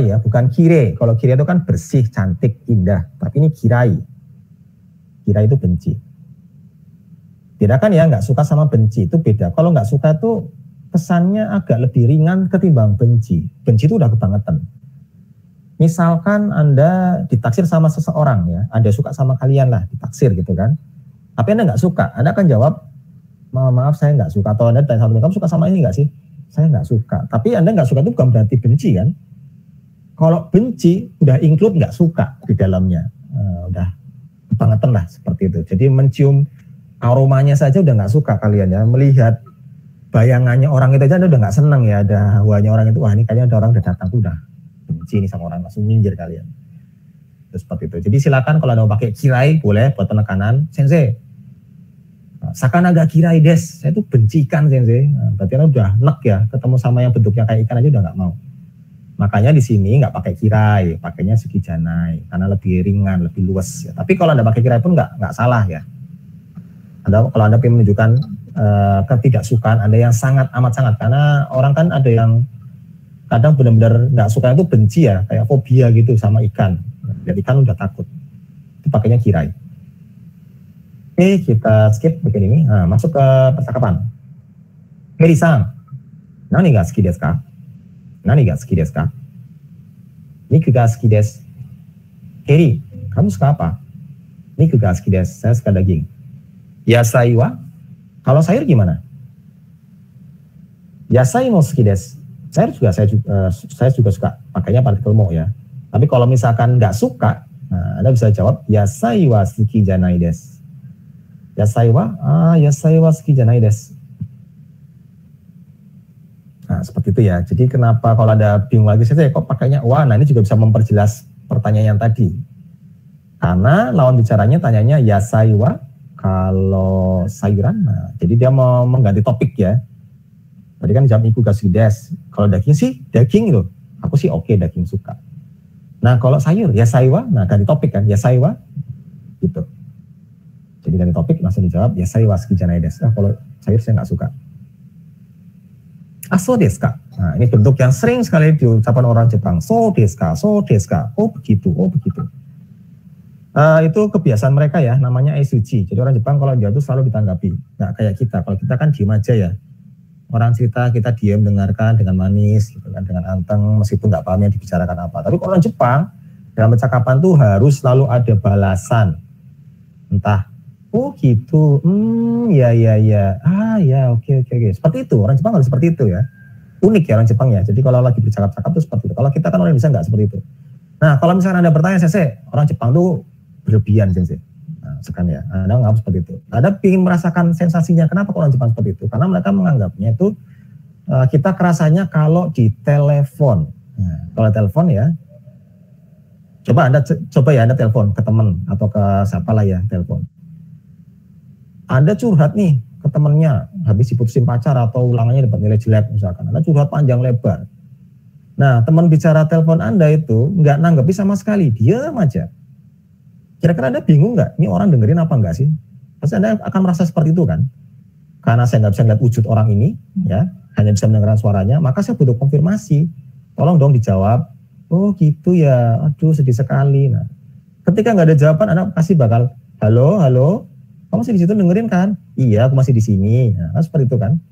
ya, bukan kire. Kalau kire itu kan bersih, cantik, indah, tapi ini kirai itu benci. Beda kan ya, nggak suka sama benci itu beda. Kalau nggak suka itu kesannya agak lebih ringan ketimbang benci. Benci itu udah kebangetan. Misalkan Anda ditaksir sama seseorang ya, Anda suka sama kalian lah, ditaksir gitu kan. Tapi Anda nggak suka, Anda akan jawab, maaf saya nggak suka. Atau Anda tanya sama kamu suka sama ini nggak sih? Saya nggak suka. Tapi Anda nggak suka itu bukan berarti benci kan? Kalau benci udah include nggak suka di dalamnya, udah kebangetan lah seperti itu. Jadi mencium aromanya saja udah nggak suka kalian ya. Melihat bayangannya orang itu aja Anda udah nggak senang ya. Ada hawanya orang itu, wah ini kayaknya ada orang udah datang, udah benci ini sama orang, langsung minggir kalian. Seperti itu. Jadi silakan kalau Anda mau pakai kirai boleh buat penekanan. Sensei, sakanaga kirai des, saya tuh benci ikan sensei. Nah, berarti Anda udah nek ya, ketemu sama yang bentuknya kayak ikan aja udah nggak mau. Makanya di sini nggak pakai kirai, pakainya suki janai karena lebih ringan, lebih luas. Ya. Tapi kalau Anda pakai kirai pun nggak salah ya. Kalau Anda ingin menunjukkan ketidaksukaan Anda yang sangat amat sangat, karena orang kan ada yang kadang benar-benar nggak suka itu benci ya, kayak fobia gitu sama ikan. Jadi ikan udah takut, itu pakainya kirai. Oke, kita skip bagian ini. Nah, masuk ke percakapan. Heri-san, nani ga suki desu ka? Nani ga suki desu ka? Niku ga suki desu. Heri, kamu suka apa? Niku ga suki desu, saya suka daging. Yasai wa? Kalau sayur gimana? Yasai mo suki desu. Saya juga suka, pakainya partikel mo ya. Tapi kalau misalkan nggak suka, nah Anda bisa jawab yasai wa suki janai desu. Yasai wa suki janai desu. Nah, seperti itu ya. Jadi kenapa kalau ada bingung lagi, saya kok pakainya wa? Nah, ini juga bisa memperjelas pertanyaan yang tadi. Karena lawan bicaranya tanyanya yasai wa, kalau sayuran. Nah, jadi dia mau mengganti topik ya. Tadi kan jawab iku ga suki desu. Kalau daging sih, daging loh. Aku sih oke, daging suka. Nah kalau sayur, yasai wa, nah ganti topik kan, yasai wa, gitu. Jadi Jadi dari topik langsung dijawab, yasai wa suki janai desu. Kalau sayur saya nggak suka. So desu ka. Nah, ini bentuk yang sering sekali diucapkan orang Jepang. So desu ka, so desu ka. Oh begitu, oh begitu. Itu kebiasaan mereka ya, namanya eisuji. Jadi orang Jepang kalau dia itu selalu ditanggapi. Nggak kayak kita. Kalau kita kan diem aja ya. Orang cerita kita diem dengarkan dengan manis, gitu kan, dengan anteng, meskipun nggak paham yang dibicarakan apa. Tapi kalau orang Jepang dalam percakapan tuh harus selalu ada balasan. Entah, oh gitu, ya, ya, oke. Seperti itu, orang Jepang harus seperti itu ya. Unik ya orang Jepang ya. Jadi kalau lagi bercakap-cakap tuh seperti itu. Kalau kita kan orang Indonesia nggak seperti itu. Nah, kalau misalkan Anda bertanya, Sensei, orang Jepang tuh berlebihan, Sensei. Nah, sekarang ya, Anda nggak seperti itu. Anda ingin merasakan sensasinya, kenapa orang Jepang seperti itu? Karena mereka menganggapnya itu kita kerasanya kalau di telepon. Nah, kalau telepon ya, coba Anda telepon ke teman atau ke siapa lah ya, telepon. Anda curhat nih ke temannya, habis diputusin pacar atau ulangannya dapat nilai jelek misalkan. Anda curhat panjang lebar. Nah, teman bicara telepon Anda itu nggak nanggapi sama sekali, diam aja. Kira-kira Anda bingung nggak? Ini orang dengerin apa enggak sih? Pasti Anda akan merasa seperti itu kan? Karena saya nggak bisa ngeliat wujud orang ini, ya, hanya bisa mendengarkan suaranya, maka saya butuh konfirmasi. Tolong dong dijawab. Oh gitu ya, aduh sedih sekali. Nah, ketika nggak ada jawaban, Anda pasti bakal, halo, kamu masih di situ dengerin kan? Iya, aku masih di sini. Nah, seperti itu kan?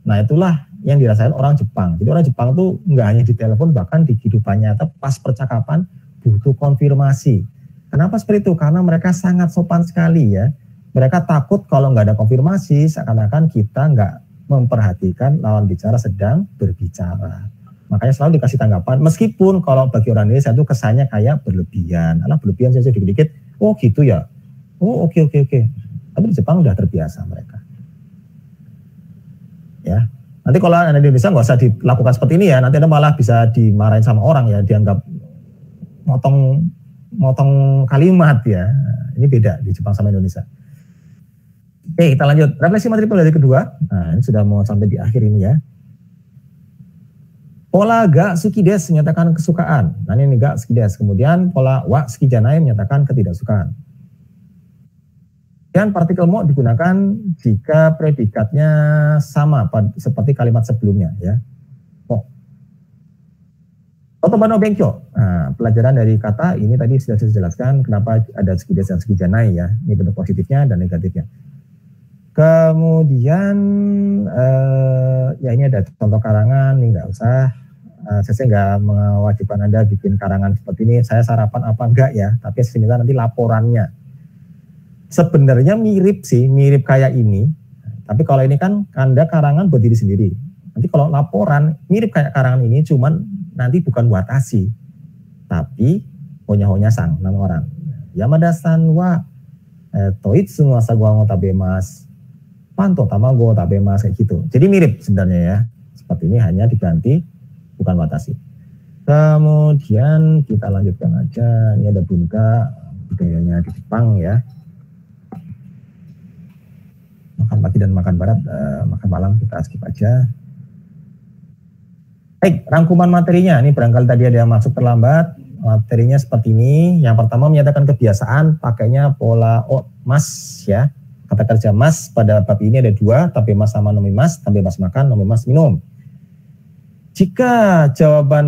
Nah, itulah yang dirasain orang Jepang. Jadi orang Jepang tuh nggak hanya di telepon, bahkan di kehidupan nyata pas percakapan butuh konfirmasi. Kenapa seperti itu? Karena mereka sangat sopan sekali ya. Mereka takut kalau nggak ada konfirmasi, seakan-akan kita nggak memperhatikan lawan bicara sedang berbicara. Makanya selalu dikasih tanggapan, meskipun kalau bagi orang Indonesia itu kesannya kayak berlebihan. Alah berlebihan saja dikit-dikit, oh gitu ya. Oh oke. Tapi di Jepang udah terbiasa mereka. Ya, nanti kalau Anda di Indonesia nggak usah dilakukan seperti ini ya, nanti Anda malah bisa dimarahin sama orang ya, dianggap motong kalimat ya. Ini beda di Jepang sama Indonesia. Oke, kita lanjut. Refleksi materi pelajaran kedua. Nah, ini sudah mau sampai di akhir ini ya. Pola ga suki desu menyatakan kesukaan. Nah, ini ga suki desu. Kemudian pola wa suki janai menyatakan ketidaksukaan. Dan partikel mo digunakan jika predikatnya sama seperti kalimat sebelumnya ya. Otobano benkyo. Nah, pelajaran dari kata ini tadi sudah saya jelaskan kenapa ada suki desu dan suki janai ya. Ini bentuk positifnya dan negatifnya. Kemudian ya ini ada contoh karangan, ini nggak usah. Saya nggak mewajibkan Anda bikin karangan seperti ini. Saya sarapan apa enggak ya, tapi saya minta nanti laporannya. Sebenarnya mirip kayak ini. Tapi kalau ini kan Anda karangan buat diri sendiri. Nanti kalau laporan mirip kayak karangan ini, cuman nanti bukan watashi, tapi honya sang, nama orang. Yamada-san wa toitsu no asagwa wo tabemasu. Panto tamago tabemasu kayak gitu. Jadi mirip sebenarnya ya. Seperti ini hanya diganti bukan watashi. Kemudian kita lanjutkan aja. Ini ada bunga budayanya di Jepang ya. Makan pagi dan makan barat, makan malam kita skip aja. Baik, rangkuman materinya. Ini barangkali tadi ada yang masuk terlambat. Materinya seperti ini. Yang pertama menyatakan kebiasaan pakainya pola mas ya. Kata kerja mas pada bab ini ada dua, tabemas sama nomimas. Tabemas makan, nomimas minum. Jika jawaban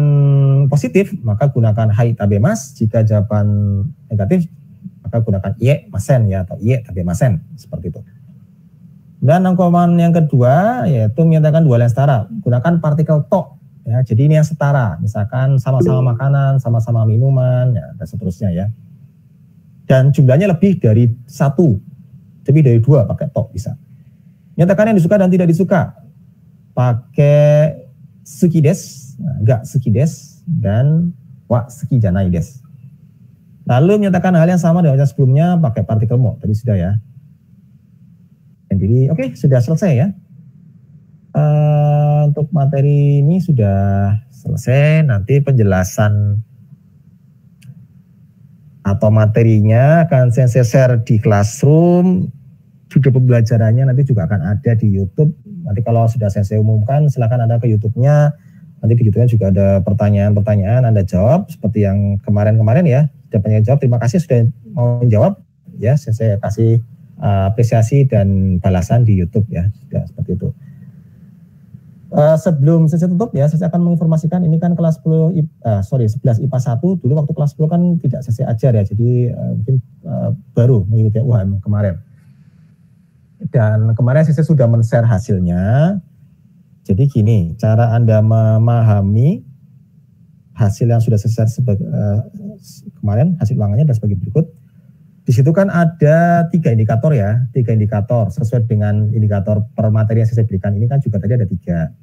positif, maka gunakan hai tabemas. Jika jawaban negatif, maka gunakan iye masen ya, atau iye tabemasen. Seperti itu. Dan rangkuman yang kedua yaitu menyatakan dua hal yang setara. Gunakan partikel to. Ya, jadi ini yang setara, misalkan sama-sama makanan, sama-sama minuman, ya, dan seterusnya ya. Dan jumlahnya lebih dari satu, lebih dari dua pakai to bisa. Nyatakan yang disuka dan tidak disuka, pakai suki desu, ga suki desu, dan wa suki janai desu. Lalu menyatakan hal yang sama dengan yang sebelumnya pakai partikel mo, tadi sudah ya. Jadi oke, sudah selesai ya. Untuk materi ini sudah selesai. Nanti penjelasan atau materinya akan saya share di Classroom. Video pembelajarannya nanti juga akan ada di YouTube. Nanti kalau sudah saya umumkan, silakan Anda ke YouTube-nya. Nanti di YouTube-nya juga ada pertanyaan-pertanyaan, Anda jawab seperti yang kemarin-kemarin ya. Sudah pengen jawab, terima kasih sudah mau menjawab. Ya, saya kasih apresiasi dan balasan di YouTube ya, sudah seperti itu. Sebelum saya tutup ya, saya akan menginformasikan ini kan kelas 11 IPA 1, dulu waktu kelas 10 kan tidak saya ajar ya, jadi mungkin baru mengikuti UHM kemarin. Dan kemarin saya sudah men-share hasilnya. Jadi gini, cara Anda memahami hasil yang sudah saya share kemarin, hasil ulangannya dan sebagai berikut. Di situ kan ada 3 indikator ya, 3 indikator sesuai dengan indikator per materi yang saya berikan ini kan juga tadi ada 3.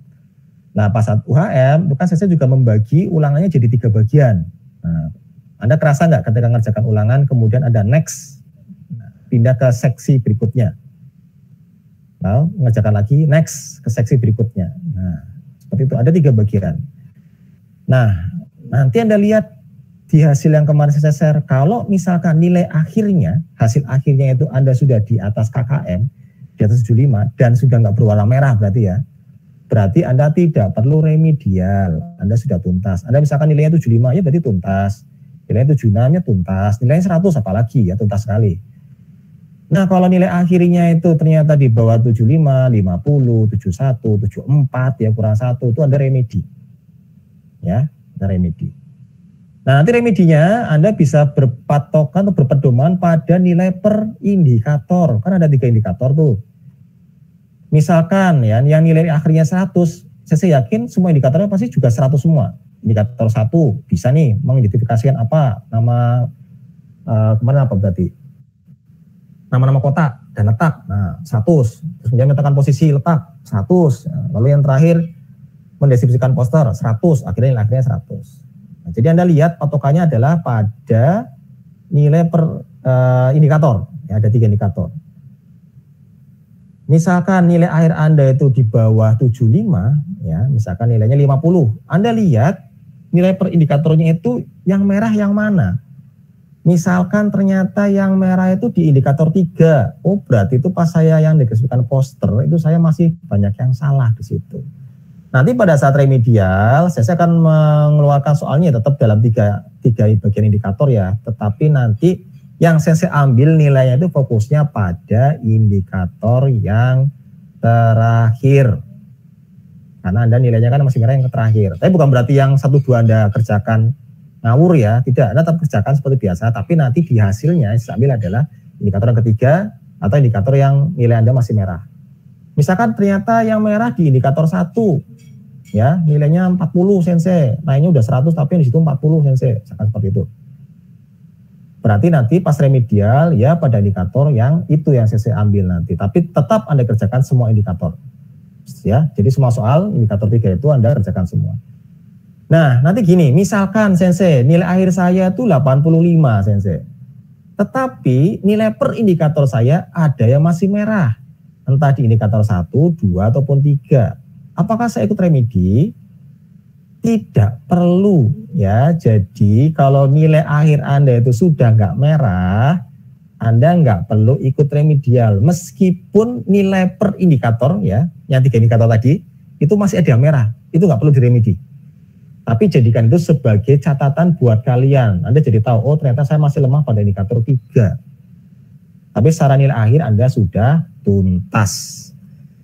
Nah pas saat UHM itu kan saya juga membagi ulangannya jadi 3 bagian. Nah, Anda kerasa nggak ketika mengerjakan ulangan kemudian ada next, pindah ke seksi berikutnya. Nah, mengerjakan lagi next ke seksi berikutnya. Nah seperti itu, ada 3 bagian. Nah nanti Anda lihat di hasil yang kemarin saya share, kalau misalkan nilai akhirnya, hasil akhirnya itu Anda sudah di atas KKM, di atas 75 dan sudah nggak berwarna merah berarti ya, berarti Anda tidak perlu remedial, Anda sudah tuntas. Anda misalkan nilainya 75 ya berarti tuntas, nilainya 76 ya tuntas, nilainya 100 apalagi ya tuntas sekali. Nah kalau nilai akhirnya itu ternyata di bawah 75, 50, 71, 74 ya kurang 1 itu Anda remedi. Ya, Anda remedi. Nah nanti remedinya Anda bisa berpatokan atau berpedoman pada nilai per indikator, kan ada 3 indikator tuh. Misalkan ya yang nilai akhirnya 100, saya yakin semua indikatornya pasti juga 100 semua. Indikator 1 bisa nih mengidentifikasikan apa, nama kemarin apa berarti? Nama-nama kota dan letak, nah 100. Terus kemudian menentukan posisi letak 100. Lalu yang terakhir mendeskripsikan poster 100, akhirnya 100. Nah, jadi Anda lihat patokannya adalah pada nilai per indikator, ya, ada 3 indikator. Misalkan nilai akhir Anda itu di bawah 75, ya, misalkan nilainya 50, Anda lihat nilai per indikatornya itu yang merah yang mana. Misalkan ternyata yang merah itu di indikator 3, oh berarti itu pas saya yang dikasihkan poster, itu saya masih banyak yang salah di situ. Nanti pada saat remedial, saya akan mengeluarkan soalnya tetap dalam 3 bagian indikator ya, tetapi nanti yang saya ambil nilainya itu fokusnya pada indikator yang terakhir. Karena Anda nilainya kan masih merah yang terakhir. Tapi bukan berarti yang 1-2 Anda kerjakan ngawur ya, tidak. Anda tetap kerjakan seperti biasa, tapi nanti di hasilnya yang saya ambil adalah indikator yang ketiga atau indikator yang nilai Anda masih merah. Misalkan ternyata yang merah di indikator 1, ya nilainya 40 sensei, naiknya udah 100 tapi di situ 40 sensei, misalkan seperti itu. Berarti nanti pas remedial ya pada indikator yang itu yang saya ambil nanti. Tapi tetap Anda kerjakan semua indikator. Ya, jadi semua soal indikator 3 itu Anda kerjakan semua. Nah, nanti gini, misalkan sensei, nilai akhir saya itu 85 sensei. Tetapi nilai per indikator saya ada yang masih merah. Entah di indikator 1, 2 ataupun 3. Apakah saya ikut remedi? Tidak perlu ya. Jadi kalau nilai akhir Anda itu sudah nggak merah, Anda nggak perlu ikut remedial. Meskipun nilai per indikator ya, yang 3 indikator tadi itu masih ada yang merah, itu nggak perlu diremedi. Tapi jadikan itu sebagai catatan buat kalian. Anda jadi tahu, oh ternyata saya masih lemah pada indikator 3. Tapi secara nilai akhir Anda sudah tuntas.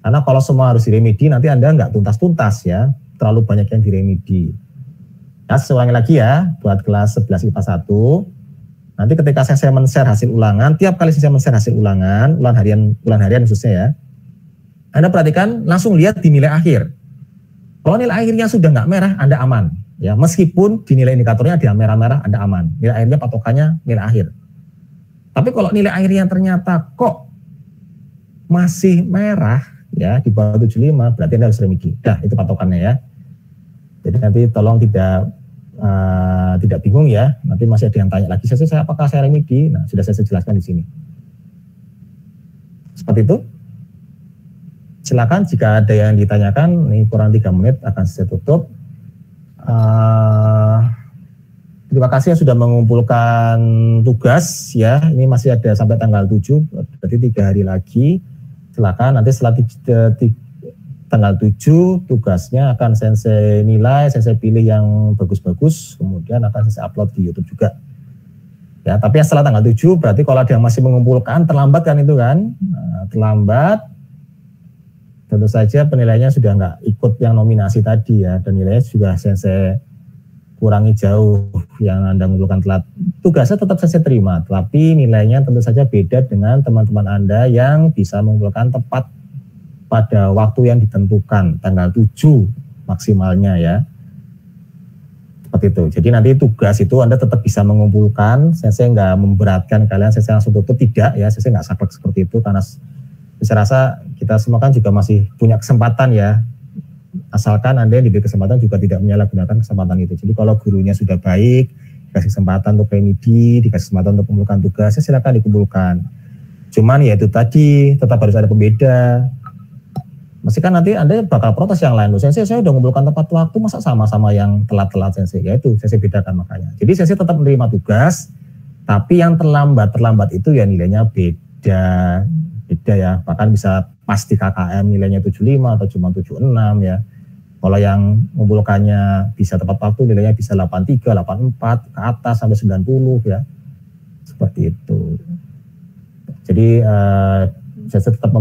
Karena kalau semua harus diremedi nanti Anda nggak tuntas-tuntas ya. Terlalu banyak yang diremedi. Nah, saya ulangi lagi ya buat kelas 11 IPA 1. Nanti ketika saya men-share hasil ulangan, tiap kali saya men-share hasil ulangan, ulangan harian khususnya ya, Anda perhatikan langsung lihat di nilai akhir. Kalau nilai akhirnya sudah nggak merah, Anda aman. Ya, meskipun di nilai indikatornya ada merah-merah, Anda aman. Nilai akhirnya patokannya nilai akhir. Tapi kalau nilai akhirnya ternyata kok masih merah, ya di bawah 75, berarti Anda harus remedi. Nah, itu patokannya ya. Jadi nanti tolong tidak bingung ya. Nanti masih ada yang tanya lagi, saya apakah saya remedi? Nah, sudah saya jelaskan di sini. Seperti itu. Silakan jika ada yang ditanyakan, ini kurang 3 menit akan saya tutup. Terima kasih yang sudah mengumpulkan tugas ya. Ini masih ada sampai tanggal 7, berarti 3 hari lagi. Silakan nanti setelah tanggal 7 tugasnya akan sensei nilai, sensei pilih yang bagus-bagus, kemudian akan sensei upload di YouTube juga. Ya, tapi yang setelah tanggal 7 berarti kalau ada yang masih mengumpulkan terlambat kan itu kan. Nah, terlambat tentu saja penilaiannya sudah nggak ikut yang nominasi tadi ya, dan nilainya juga saya kurangi jauh yang Anda mengumpulkan telat. Tugasnya tetap saya terima, tapi nilainya tentu saja beda dengan teman-teman Anda yang bisa mengumpulkan tepat pada waktu yang ditentukan, tanggal 7 maksimalnya ya. Seperti itu. Jadi nanti tugas itu Anda tetap bisa mengumpulkan, saya nggak memberatkan kalian, saya langsung tutup, tidak ya, saya nggak saklek seperti itu, karena saya rasa kita semua kan juga masih punya kesempatan ya, asalkan Anda yang diberi kesempatan juga tidak menyalahgunakan kesempatan itu. Jadi kalau gurunya sudah baik, dikasih kesempatan untuk remedi, dikasih kesempatan untuk mengumpulkan tugas, silakan dikumpulkan. Cuman ya itu tadi, tetap harus ada pembeda. Mesti kan nanti Anda bakal protes yang lain. Sensei, saya udah mengumpulkan tepat waktu, masa sama-sama yang telat-telat Sensei? Ya itu, Sensei bedakan makanya. Jadi Sensei tetap menerima tugas, tapi yang terlambat itu ya nilainya beda ya, bahkan bisa pasti KKM nilainya 75 atau cuma 76 ya. Kalau yang mengumpulkannya bisa tepat waktu nilainya bisa 83, 84 ke atas sampai 90 ya. Seperti itu. Jadi saya tetap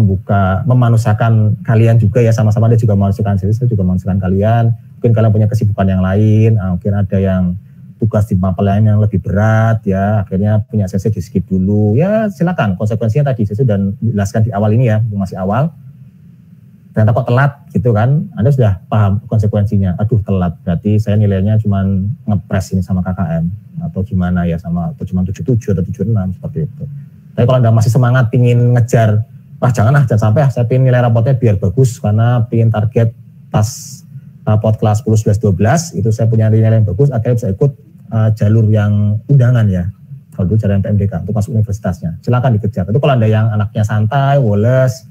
memanusiakan kalian juga ya, sama-sama dia juga memanusiakan saya juga memanusiakan kalian. Mungkin kalian punya kesibukan yang lain, mungkin ada yang tugas di mapel lain yang lebih berat ya, akhirnya punya sesi di skip dulu ya, silakan. Konsekuensinya tadi saya sudah jelaskan di awal ini ya, masih awal. Ternyata kok telat gitu kan, Anda sudah paham konsekuensinya. Aduh telat, berarti saya nilainya cuma ngepres ini sama KKM atau gimana ya, sama atau cuma 77 atau 76 seperti itu. Tapi kalau Anda masih semangat pingin ngejar, jangan sampai saya pingin nilai rapotnya biar bagus karena pingin target pas rapot kelas 10, 11, 12 itu saya punya nilai yang bagus, akhirnya bisa ikut jalur yang undangan ya. Kalau dulu jalan PMDK untuk masuk universitasnya, silakan dikejar. Itu kalau Anda yang anaknya santai, woles,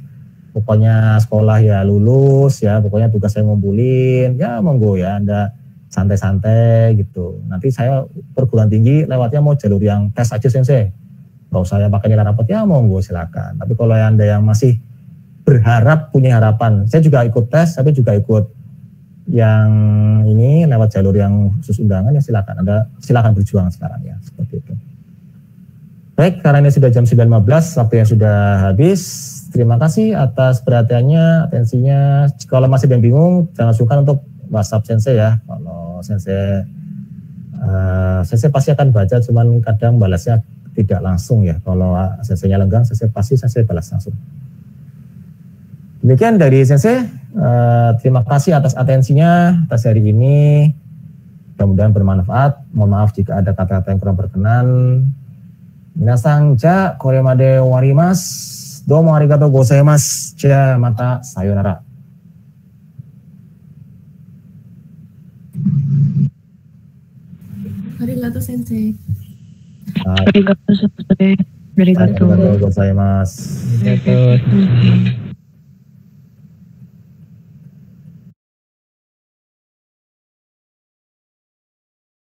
pokoknya sekolah ya lulus ya, pokoknya tugas saya ngumpulin, ya monggo ya Anda santai-santai gitu. Nanti saya perguruan tinggi lewatnya mau jalur yang tes aja Sensei, nggak usah ya pakai nilai rapot, ya monggo silakan. Tapi kalau Anda yang masih berharap, punya harapan, saya juga ikut tes, tapi juga ikut yang ini lewat jalur yang khusus undangan, ya silakan Anda, silakan berjuang sekarang ya, seperti itu. Baik, karena ini sudah jam 9.15, waktu yang sudah habis. Terima kasih atas perhatiannya, atensinya. Kalau masih ada yang bingung, jangan sungkan untuk WhatsApp Sensei ya. Kalau Sensei pasti akan baca, cuman kadang balasnya tidak langsung ya. Kalau Sensei-nya lenggang, pasti Sensei balas langsung. Demikian dari Sensei. Terima kasih atas atensinya atas hari ini. Mudah-mudahan bermanfaat. Mohon maaf jika ada kata-kata yang kurang berkenan. Minasang ja koremade warimasu. Domo arigatou gozaimasu. Ja mata sayonara. Arigatou Sensei. Arigatou Sensei. Arigatou gozaimasu. Arigatou.